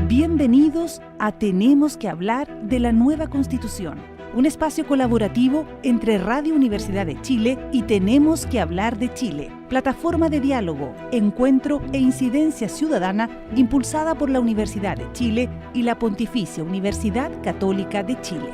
Bienvenidos a Tenemos que hablar de la nueva Constitución, un espacio colaborativo entre Radio Universidad de Chile y Tenemos que hablar de Chile, plataforma de diálogo, encuentro e incidencia ciudadana impulsada por la Universidad de Chile y la Pontificia Universidad Católica de Chile.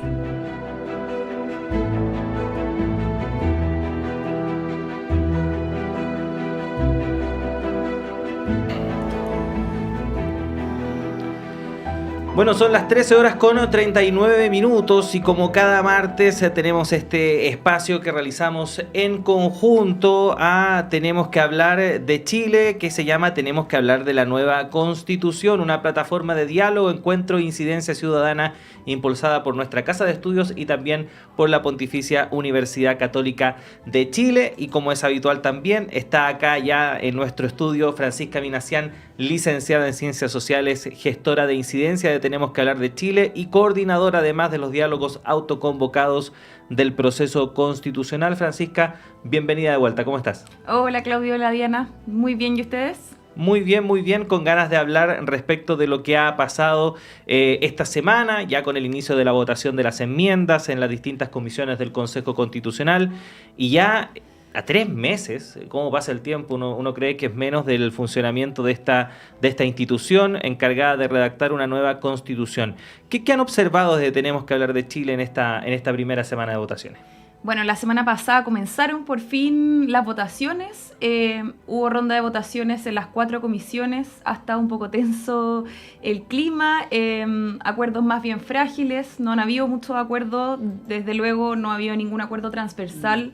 Bueno, son las 13 horas con 39 minutos y como cada martes tenemos este espacio que realizamos en conjunto a Tenemos que hablar de Chile, que se llama Tenemos que hablar de la nueva Constitución, una plataforma de diálogo, encuentro e incidencia ciudadana impulsada por nuestra Casa de Estudios y también por la Pontificia Universidad Católica de Chile. Y como es habitual también, está acá ya en nuestro estudio Francisca Minassian, licenciada en Ciencias Sociales, gestora de incidencia de Tenemos que hablar de Chile y coordinadora además de los diálogos autoconvocados del proceso constitucional. Francisca, bienvenida de vuelta, ¿cómo estás? Hola Claudio, hola Diana, muy bien, ¿y ustedes? Muy bien, con ganas de hablar respecto de lo que ha pasado esta semana, ya con el inicio de la votación de las enmiendas en las distintas comisiones del Consejo Constitucional y ya a 3 meses, ¿cómo pasa el tiempo? Uno cree que es menos del funcionamiento de esta institución encargada de redactar una nueva constitución. ¿Qué han observado desde Tenemos que hablar de Chile en esta primera semana de votaciones? Bueno, la semana pasada comenzaron por fin las votaciones. Hubo ronda de votaciones en las 4 comisiones. Ha estado un poco tenso el clima. Acuerdos más bien frágiles. No han habido muchos acuerdos. Desde luego no ha habido ningún acuerdo transversal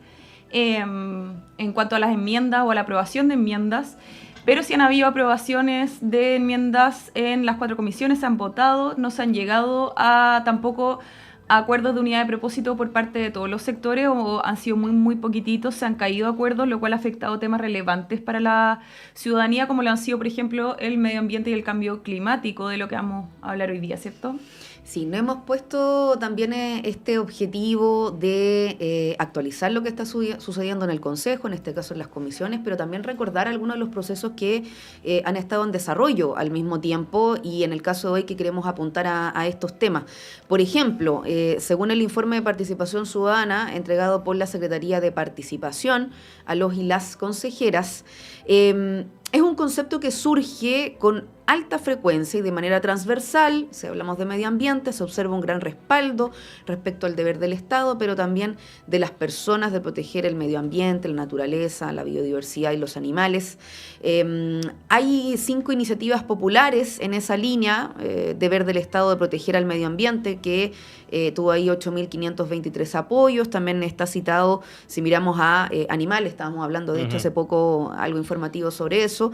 en cuanto a las enmiendas o a la aprobación de enmiendas. Pero sí han habido aprobaciones de enmiendas en las 4 comisiones. Se han votado. No se han llegado a tampoco acuerdos de unidad de propósito por parte de todos los sectores, o han sido muy poquititos, se han caído acuerdos, lo cual ha afectado temas relevantes para la ciudadanía, como lo han sido, por ejemplo, el medio ambiente y el cambio climático, de lo que vamos a hablar hoy día, ¿cierto? Sí, nos hemos puesto también este objetivo de actualizar lo que está sucediendo en el Consejo, en este caso en las comisiones, pero también recordar algunos de los procesos que han estado en desarrollo al mismo tiempo y en el caso de hoy que queremos apuntar a estos temas. Por ejemplo, según el informe de participación ciudadana entregado por la Secretaría de Participación a los y las consejeras, es un concepto que surge con alta frecuencia y de manera transversal. Si hablamos de medio ambiente, se observa un gran respaldo respecto al deber del Estado, pero también de las personas de proteger el medio ambiente, la naturaleza, la biodiversidad y los animales. Hay 5 iniciativas populares en esa línea, deber del Estado de proteger al medio ambiente, que tuvo ahí 8.523 apoyos. También está citado, si miramos a animales, estábamos hablando de hecho hace poco algo informativo sobre eso,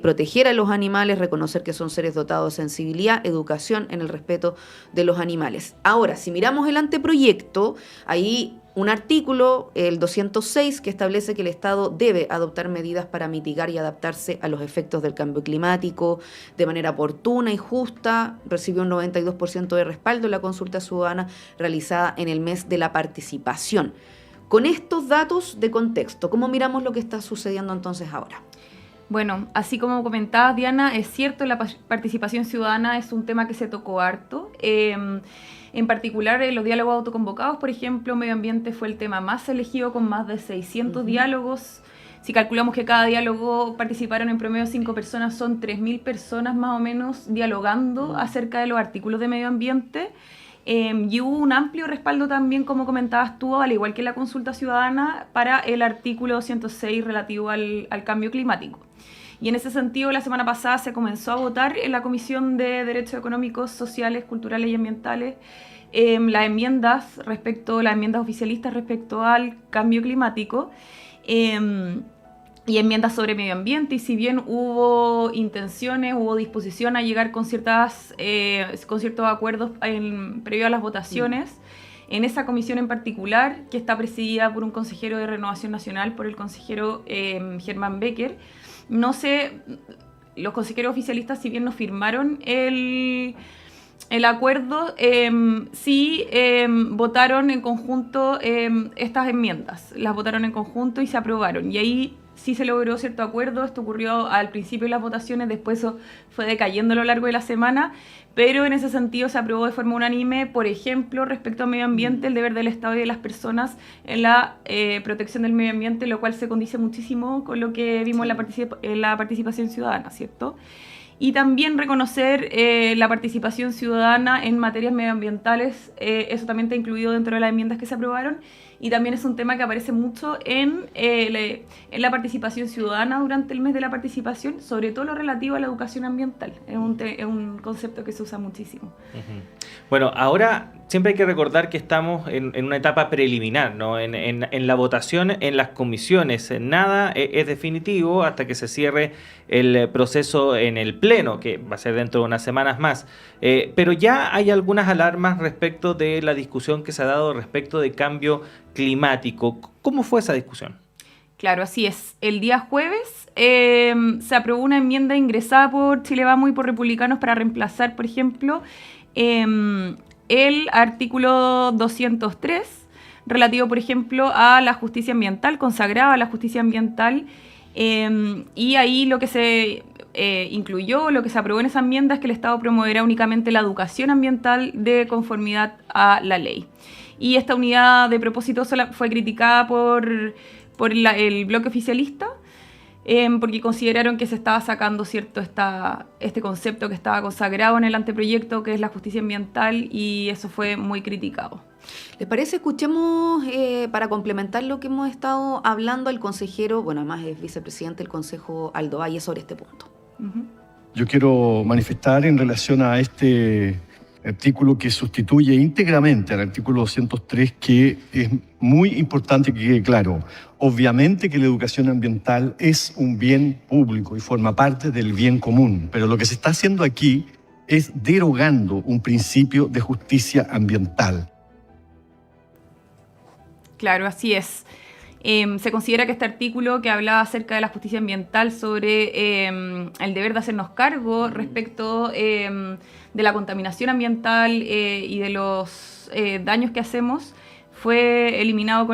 proteger a los animales, reconocer que son seres dotados de sensibilidad, educación en el respeto de los animales. Ahora, si miramos el anteproyecto, hay un artículo, el 206, que establece que el Estado debe adoptar medidas para mitigar y adaptarse a los efectos del cambio climático de manera oportuna y justa. Recibió un 92% de respaldo en la consulta ciudadana realizada en el mes de la participación. Con estos datos de contexto, ¿cómo miramos lo que está sucediendo entonces ahora? Bueno, así como comentabas, Diana, es cierto, la participación ciudadana es un tema que se tocó harto. En particular, en los diálogos autoconvocados, por ejemplo, medio ambiente fue el tema más elegido, con más de 600 diálogos. Si calculamos que cada diálogo participaron en promedio 5 personas, son 3.000 personas más o menos dialogando acerca de los artículos de medio ambiente. Y hubo un amplio respaldo también, como comentabas tú, al igual que la consulta ciudadana, para el artículo 206 relativo al cambio climático. Y en ese sentido, la semana pasada se comenzó a votar en la Comisión de Derechos Económicos, Sociales, Culturales y Ambientales las enmiendas oficialistas respecto al cambio climático y enmiendas sobre medio ambiente. Y si bien hubo intenciones, hubo disposición a llegar con ciertos acuerdos previo a las votaciones, en esa comisión en particular, que está presidida por un consejero de Renovación Nacional, por el consejero Germán Becker, los consejeros oficialistas, si bien no firmaron el acuerdo, sí votaron en conjunto estas enmiendas, las votaron en conjunto y se aprobaron. Y ahí sí se logró cierto acuerdo. Esto ocurrió al principio de las votaciones, después eso fue decayendo a lo largo de la semana, pero en ese sentido se aprobó de forma unánime, por ejemplo, respecto al medio ambiente, el deber del Estado y de las personas en la protección del medio ambiente, lo cual se condice muchísimo con lo que vimos en la participación ciudadana, ¿cierto? Y también reconocer la participación ciudadana en materias medioambientales, eso también está incluido dentro de las enmiendas que se aprobaron, y también es un tema que aparece mucho en la participación ciudadana durante el mes de la participación, sobre todo lo relativo a la educación ambiental. Es un concepto que se usa muchísimo. Uh-huh. Bueno, ahora siempre hay que recordar que estamos en una etapa preliminar, ¿no? En la votación en las comisiones. Nada es definitivo hasta que se cierre el proceso en el Pleno, que va a ser dentro de unas semanas más. Pero ya hay algunas alarmas respecto de la discusión que se ha dado respecto de cambio climático. ¿Cómo fue esa discusión? Claro, así es. El día jueves se aprobó una enmienda ingresada por Chile Vamos y por Republicanos para reemplazar, por ejemplo, el artículo 203, relativo, por ejemplo, a la justicia ambiental, consagraba la justicia ambiental, y ahí lo que se incluyó, lo que se aprobó en esa enmienda es que el Estado promoverá únicamente la educación ambiental de conformidad a la ley. Y esta unidad de propósito fue criticada por el bloque oficialista, porque consideraron que se estaba sacando este concepto que estaba consagrado en el anteproyecto, que es la justicia ambiental, y eso fue muy criticado. ¿Les parece? Escuchemos, para complementar lo que hemos estado hablando, al consejero, bueno, además es vicepresidente del Consejo, Aldo Valle, sobre este punto. Uh-huh. Yo quiero manifestar en relación a este artículo que sustituye íntegramente al artículo 203, que es muy importante que quede claro. Obviamente que la educación ambiental es un bien público y forma parte del bien común, pero lo que se está haciendo aquí es derogando un principio de justicia ambiental. Claro, así es. Se considera que este artículo que hablaba acerca de la justicia ambiental sobre el deber de hacernos cargo respecto de la contaminación ambiental y de los daños que hacemos fue eliminado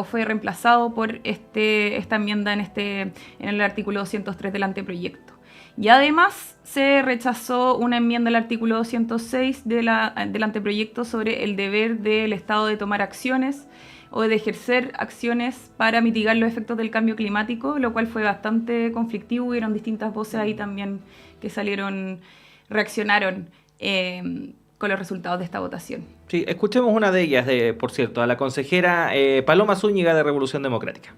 fue reemplazado por esta enmienda en el artículo 203 del anteproyecto. Y además se rechazó una enmienda al artículo 206 del anteproyecto sobre el deber del Estado de tomar acciones o de ejercer acciones para mitigar los efectos del cambio climático, lo cual fue bastante conflictivo. Hubieron distintas voces ahí también que reaccionaron con los resultados de esta votación. Sí, escuchemos una de ellas, por cierto, a la consejera Paloma Zúñiga de Revolución Democrática.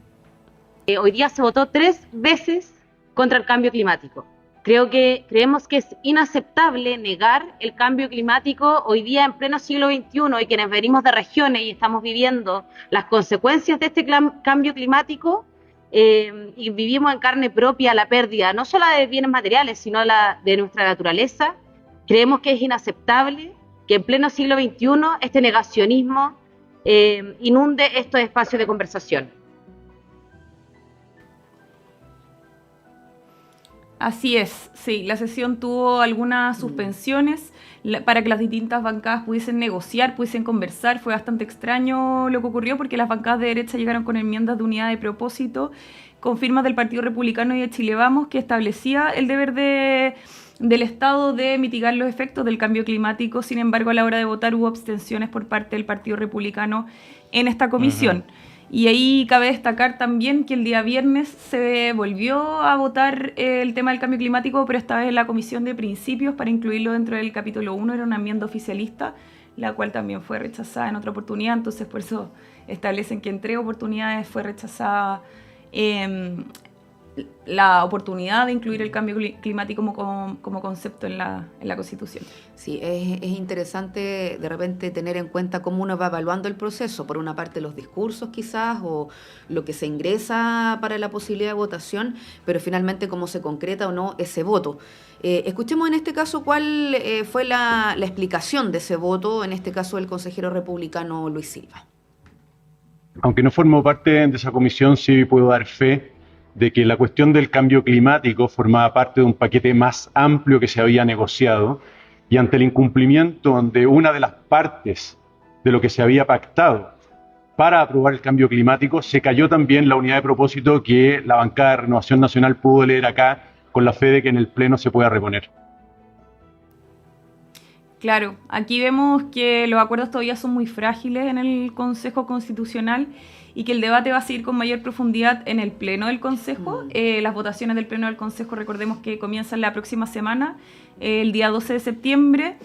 Hoy día se votó 3 veces contra el cambio climático. Creemos que es inaceptable negar el cambio climático hoy día en pleno siglo XXI, y quienes venimos de regiones y estamos viviendo las consecuencias de este cambio climático, y vivimos en carne propia la pérdida no solo de bienes materiales, sino de nuestra naturaleza. Creemos que es inaceptable que en pleno siglo XXI este negacionismo inunde estos espacios de conversación. Así es, sí, la sesión tuvo algunas suspensiones para que las distintas bancadas pudiesen negociar, pudiesen conversar. Fue bastante extraño lo que ocurrió, porque las bancadas de derecha llegaron con enmiendas de unidad de propósito, con firmas del Partido Republicano y de Chile Vamos, que establecía el deber del Estado de mitigar los efectos del cambio climático. Sin embargo, a la hora de votar hubo abstenciones por parte del Partido Republicano en esta comisión. Uh-huh. Y ahí cabe destacar también que el día viernes se volvió a votar el tema del cambio climático, pero esta vez en la Comisión de Principios, para incluirlo dentro del capítulo 1, era una enmienda oficialista, la cual también fue rechazada en otra oportunidad. Entonces, por eso establecen que en 3 oportunidades fue rechazada la oportunidad de incluir el cambio climático como concepto en la Constitución. Sí, es interesante de repente tener en cuenta cómo uno va evaluando el proceso. Por una parte los discursos quizás, o lo que se ingresa para la posibilidad de votación, pero finalmente cómo se concreta o no ese voto. Escuchemos en este caso cuál fue la explicación de ese voto, en este caso del consejero republicano Luis Silva. Aunque no formo parte de esa comisión, sí puedo dar fe de que la cuestión del cambio climático formaba parte de un paquete más amplio que se había negociado, y ante el incumplimiento de una de las partes de lo que se había pactado, para aprobar el cambio climático. Se cayó también la unidad de propósito que la bancada de Renovación Nacional pudo leer acá, con la fe de que en el Pleno se pueda reponer. Claro, aquí vemos que los acuerdos todavía son muy frágiles en el Consejo Constitucional y que el debate va a seguir con mayor profundidad en el Pleno del Consejo. Las votaciones del Pleno del Consejo, recordemos que comienzan la próxima semana, el día 12 de septiembre.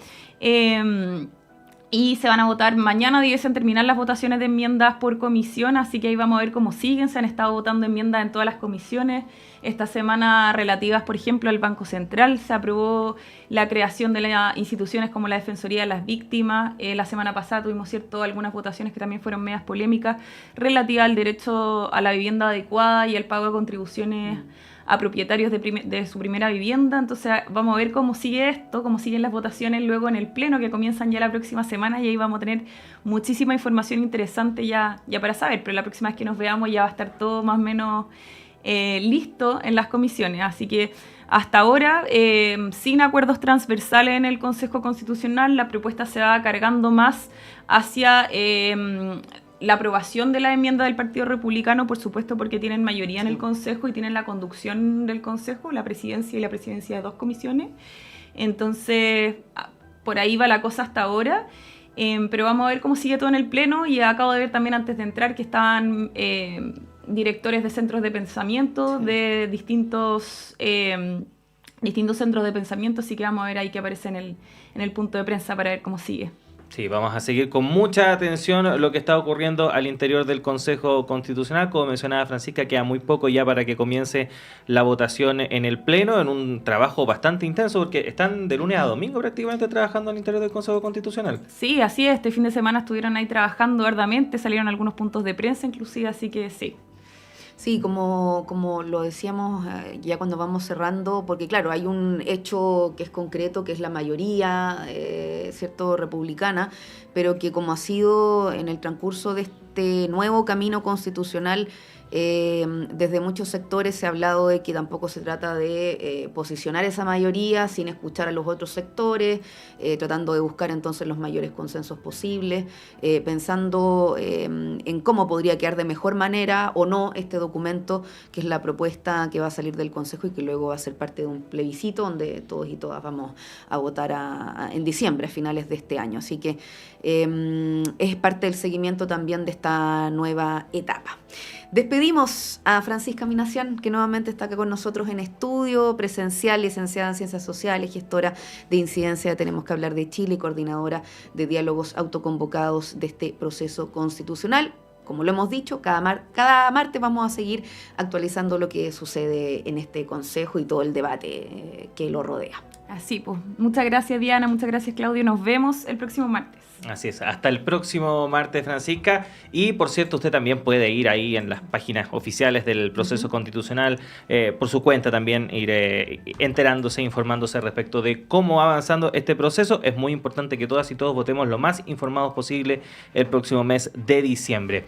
Y se van a votar mañana, debiesen terminar las votaciones de enmiendas por comisión, así que ahí vamos a ver cómo siguen. Se han estado votando enmiendas en todas las comisiones. Esta semana relativas, por ejemplo, al Banco Central, se aprobó la creación de las instituciones como la Defensoría de las Víctimas. La semana pasada tuvimos algunas votaciones que también fueron medias polémicas relativas al derecho a la vivienda adecuada y al pago de contribuciones a propietarios de su primera vivienda. Entonces vamos a ver cómo sigue esto, cómo siguen las votaciones luego en el Pleno, que comienzan ya la próxima semana, y ahí vamos a tener muchísima información interesante ya para saber, pero la próxima vez que nos veamos ya va a estar todo más o menos listo en las comisiones. Así que hasta ahora, sin acuerdos transversales en el Consejo Constitucional, la propuesta se va cargando más hacia la aprobación de la enmienda del Partido Republicano, por supuesto, porque tienen mayoría en el Consejo y tienen la conducción del Consejo, la presidencia y la presidencia de 2 comisiones. Entonces, por ahí va la cosa hasta ahora. Pero vamos a ver cómo sigue todo en el Pleno, y acabo de ver también antes de entrar que estaban directores de centros de pensamiento de distintos centros de pensamiento, así que vamos a ver ahí qué aparece en el punto de prensa para ver cómo sigue. Sí, vamos a seguir con mucha atención lo que está ocurriendo al interior del Consejo Constitucional. Como mencionaba Francisca, queda muy poco ya para que comience la votación en el Pleno, en un trabajo bastante intenso, porque están de lunes a domingo prácticamente trabajando al interior del Consejo Constitucional. Sí, así es. Este fin de semana estuvieron ahí trabajando arduamente, salieron algunos puntos de prensa inclusive, así que sí. Sí, como lo decíamos ya cuando vamos cerrando, porque claro, hay un hecho que es concreto, que es la mayoría, ¿cierto?, republicana, pero que como ha sido en el transcurso de este nuevo camino constitucional, desde muchos sectores se ha hablado de que tampoco se trata de posicionar esa mayoría sin escuchar a los otros sectores, tratando de buscar entonces los mayores consensos posibles, pensando en cómo podría quedar de mejor manera o no este documento, que es la propuesta que va a salir del Consejo y que luego va a ser parte de un plebiscito donde todos y todas vamos a votar en diciembre, a finales de este año. Así que es parte del seguimiento también de esta nueva etapa. Despedimos a Francisca Minassian, que nuevamente está acá con nosotros en estudio, presencial, licenciada en Ciencias Sociales, gestora de incidencia de Tenemos que Hablar de Chile y coordinadora de diálogos autoconvocados de este proceso constitucional. Como lo hemos dicho, cada martes vamos a seguir actualizando lo que sucede en este consejo y todo el debate que lo rodea. Así pues, muchas gracias Diana, muchas gracias Claudio, nos vemos el próximo martes. Así es, hasta el próximo martes, Francisca. Y por cierto, usted también puede ir ahí en las páginas oficiales del proceso constitucional, por su cuenta también ir enterándose, informándose respecto de cómo va avanzando este proceso. Es muy importante que todas y todos votemos lo más informados posible el próximo mes de diciembre.